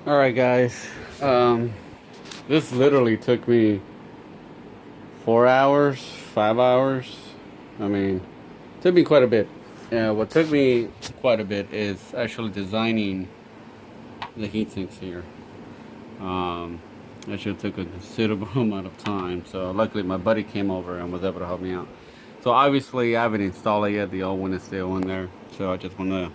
Alright guys, this literally took me 4 hours, 5 hours. I mean, took me quite a bit. What took me quite a bit is actually designing the heat sinks here. That should took a considerable amount of time. So luckily my buddy came over and was able to help me out. So obviously I haven't installed it yet. The old one is still in there. So I just want to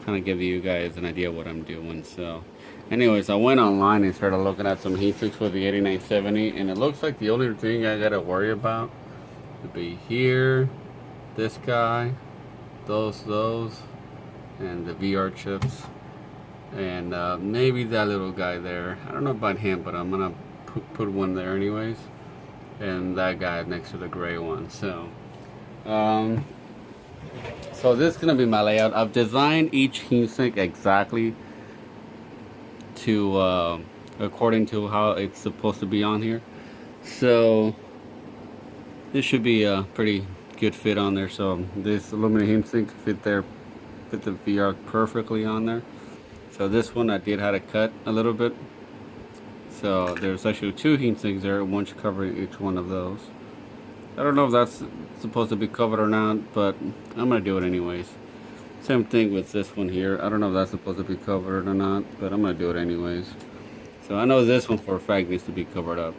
kind of give you guys an idea of what I'm doing. So anyways, I went online and started looking at some heat sinks for the 8970, and it looks like the only thing I gotta worry about would be here, this guy, those, and the VR chips, and maybe that little guy there. I don't know about him, but I'm gonna put one there anyways, and that guy next to the gray one. So this is gonna be my layout. I've designed each heatsink exactly to according to how it's supposed to be on here. So this should be a pretty good fit on there. So this aluminum heatsink fit the VR perfectly on there. So this one I did have to cut a little bit. So there's actually 2 heatsinks there, one covering each one of those. I don't know if that's supposed to be covered or not, but I'm gonna do it anyways. Same thing with this one here. I don't know if that's supposed to be covered or not, but I'm gonna do it anyways. So I know this one for a fact needs to be covered up.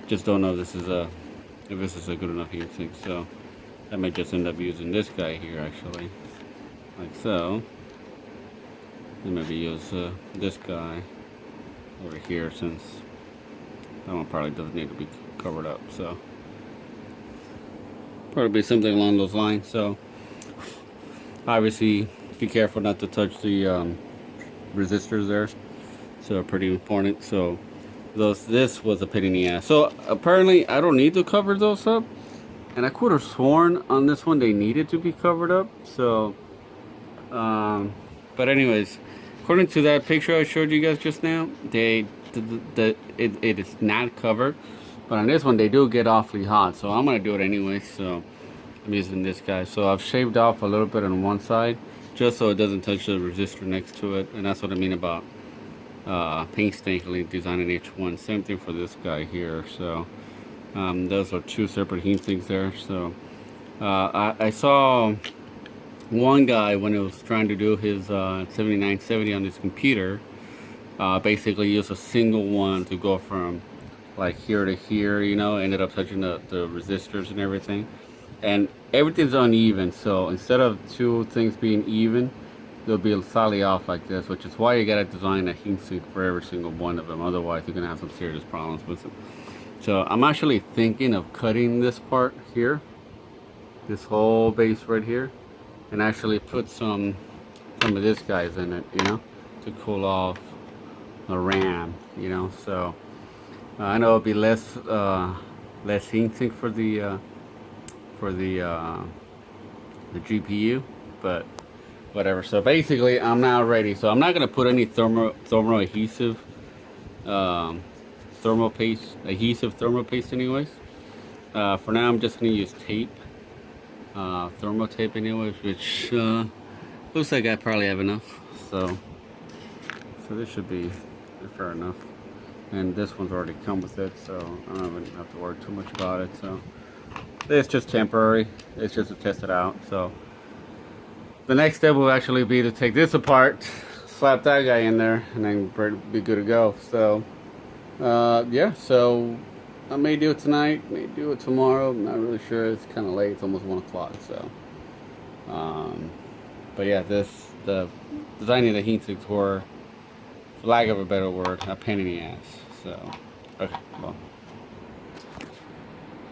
Just don't know if this is a good enough heatsink. So I might just end up using this guy here actually, like so. And maybe use this guy over here, since that one probably doesn't need to be covered up. So probably something along those lines. So obviously be careful not to touch the resistors there, so pretty important. So this was a pain in the ass. So apparently I don't need to cover those up, and I could have sworn on this one they needed to be covered up. So but anyways, according to that picture I showed you guys just now, it is not covered, but on this one they do get awfully hot. So I'm gonna do it anyway. So I'm using this guy. So I've shaved off a little bit on one side just so it doesn't touch the resistor next to it, and that's what I mean about painstakingly designing each one. Same thing for this guy here. So those are 2 separate heat sinks there. So I saw one guy when he was trying to do his 7970 on his computer, basically used a single one to go from like here to here, you know, ended up touching the resistors and everything, and everything's uneven. So instead of 2 things being even, they'll be slightly off like this, which is why you gotta design a heatsink for every single one of them. Otherwise you're gonna have some serious problems with them. So I'm actually thinking of cutting this part here, this whole base right here, and actually put some of this guys in it, you know, to cool off the RAM, you know. So I know it'll be less heatsink for the GPU, but whatever. So basically I'm now ready. So I'm not gonna put any thermal adhesive thermal paste anyways. For now I'm just gonna use tape, thermal tape anyways, which looks like I probably have enough. So this should be fair enough. And this one's already come with it, so I don't even have to worry too much about it. So it's just temporary. It's just to test it out. So the next step will actually be to take this apart, slap that guy in there, and then be good to go. So yeah, so I may do it tonight, may do it tomorrow. I'm not really sure. It's kind of late. It's almost 1 o'clock. So but yeah, the designing the heat sinks were, for lack of a better word, a pain in the ass. So okay, well.